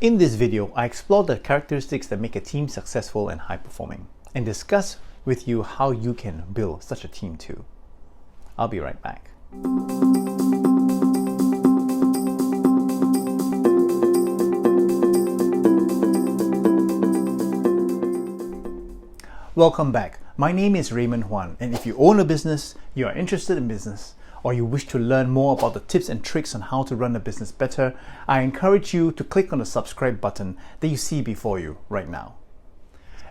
In this video, I explore the characteristics that make a team successful and high-performing, and discuss with you how you can build such a team too. I'll be right back. Welcome back. My name is Raymond Huan, and if you own a business, you are interested in business, or you wish to learn more about the tips and tricks on how to run a business better, I encourage you to click on the subscribe button that you see before you right now.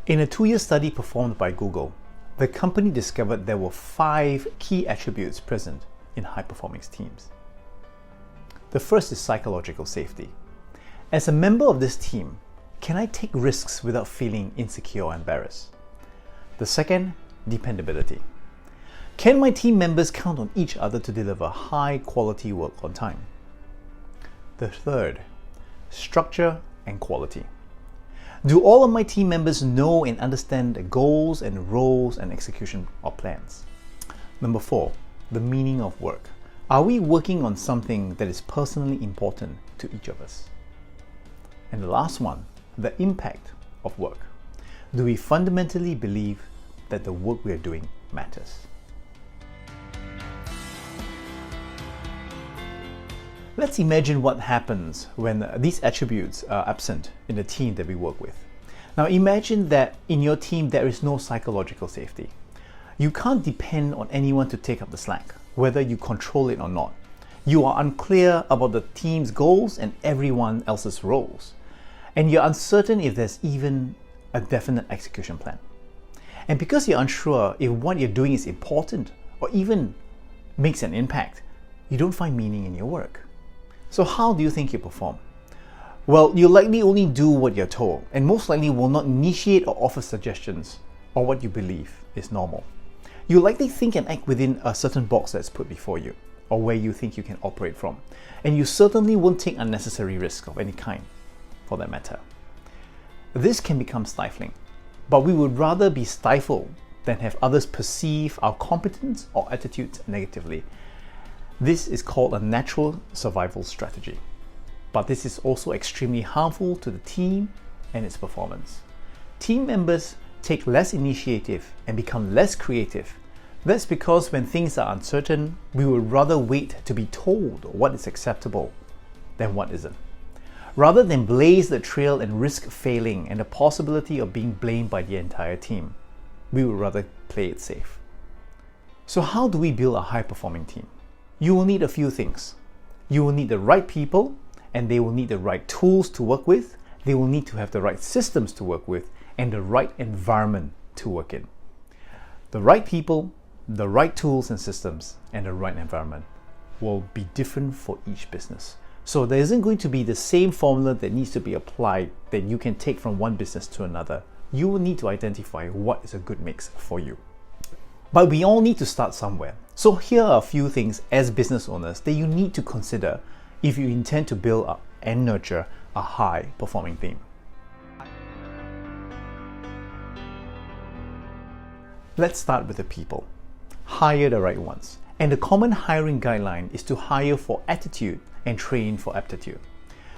In a 2-year study performed by Google, the company discovered there were 5 key attributes present in high-performing teams. The first is psychological safety. As a member of this team, can I take risks without feeling insecure or embarrassed? The second, dependability. Can my team members count on each other to deliver high-quality work on time? The third, structure and quality. Do all of my team members know and understand the goals and roles and execution of plans? Number 4, the meaning of work. Are we working on something that is personally important to each of us? And the last one, the impact of work. Do we fundamentally believe that the work we are doing matters? Let's imagine what happens when these attributes are absent in the team that we work with. Now imagine that in your team there is no psychological safety. You can't depend on anyone to take up the slack, whether you control it or not. You are unclear about the team's goals and everyone else's roles. And you're uncertain if there's even a definite execution plan. And because you're unsure if what you're doing is important or even makes an impact, you don't find meaning in your work. So how do you think you perform? Well, you'll likely only do what you're told, and most likely will not initiate or offer suggestions or what you believe is normal. You'll likely think and act within a certain box that's put before you, or where you think you can operate from. And you certainly won't take unnecessary risks of any kind, for that matter. This can become stifling, but we would rather be stifled than have others perceive our competence or attitudes negatively. This is called a natural survival strategy, but this is also extremely harmful to the team and its performance. Team members take less initiative and become less creative. That's because when things are uncertain, we would rather wait to be told what is acceptable than what isn't. Rather than blaze the trail and risk failing and the possibility of being blamed by the entire team, we would rather play it safe. So how do we build a high-performing team? You will need a few things. You will need the right people, and they will need the right tools to work with. They will need to have the right systems to work with, and the right environment to work in. The right people, the right tools and systems, and the right environment will be different for each business. So there isn't going to be the same formula that needs to be applied that you can take from one business to another. You will need to identify what is a good mix for you. But we all need to start somewhere. So here are a few things as business owners that you need to consider if you intend to build up and nurture a high-performing team. Let's start with the people. Hire the right ones. And the common hiring guideline is to hire for attitude and train for aptitude.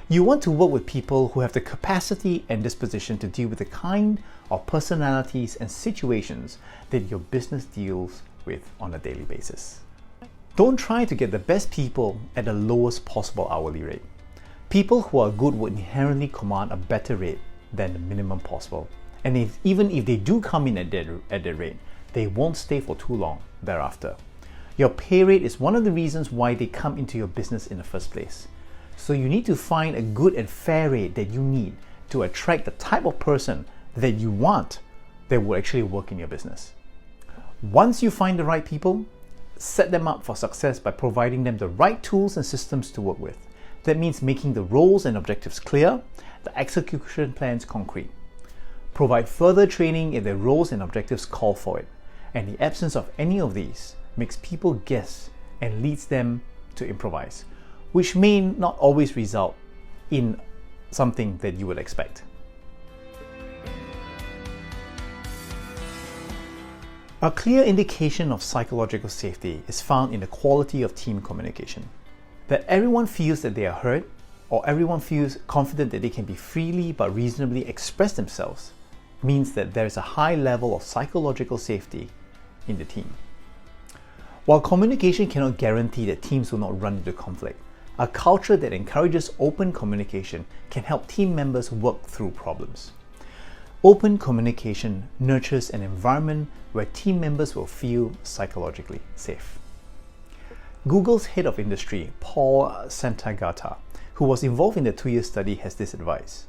You want to work with people who have the capacity and disposition to deal with the kind of personalities and situations that your business deals with on a daily basis. Don't try to get the best people at the lowest possible hourly rate. People who are good will inherently command a better rate than the minimum possible. And even if they do come in at that rate, they won't stay for too long thereafter. Your pay rate is one of the reasons why they come into your business in the first place. So you need to find a good and fair rate that you need to attract the type of person that you want that will actually work in your business. Once you find the right people, set them up for success by providing them the right tools and systems to work with. That means making the roles and objectives clear, the execution plans concrete. Provide further training if the roles and objectives call for it. And the absence of any of these makes people guess and leads them to improvise, which may not always result in something that you would expect. A clear indication of psychological safety is found in the quality of team communication. That everyone feels that they are heard, or everyone feels confident that they can be freely but reasonably express themselves means that there is a high level of psychological safety in the team. While communication cannot guarantee that teams will not run into conflict, a culture that encourages open communication can help team members work through problems. Open communication nurtures an environment where team members will feel psychologically safe. Google's head of industry, Paul Santagata, who was involved in the 2-year study, has this advice.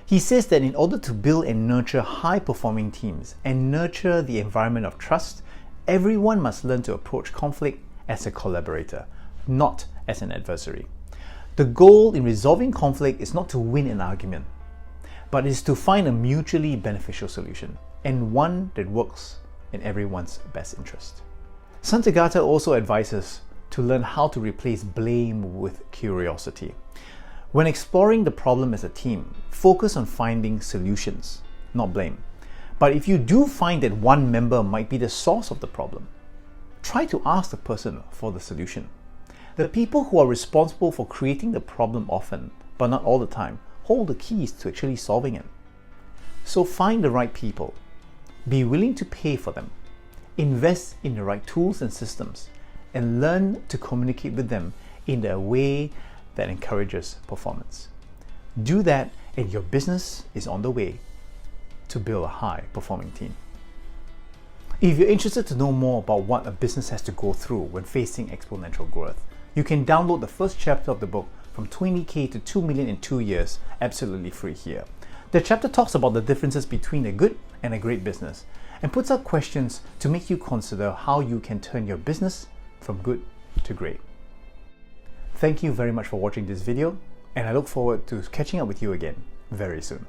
He says that in order to build and nurture high-performing teams and nurture the environment of trust, everyone must learn to approach conflict as a collaborator, not as an adversary. The goal in resolving conflict is not to win an argument, but is to find a mutually beneficial solution, and one that works in everyone's best interest. Santagata also advises to learn how to replace blame with curiosity. When exploring the problem as a team, focus on finding solutions, not blame. But if you do find that one member might be the source of the problem, try to ask the person for the solution. The people who are responsible for creating the problem often, but not all the time, hold the keys to actually solving it. So find the right people, be willing to pay for them, invest in the right tools and systems, and learn to communicate with them in a way that encourages performance. Do that and your business is on the way to build a high-performing team. If you're interested to know more about what a business has to go through when facing exponential growth, you can download the first chapter of the book, From 20K to 2 million in 2 years, absolutely free here. The chapter talks about the differences between a good and a great business and puts out questions to make you consider how you can turn your business from good to great. Thank you very much for watching this video, and I look forward to catching up with you again very soon.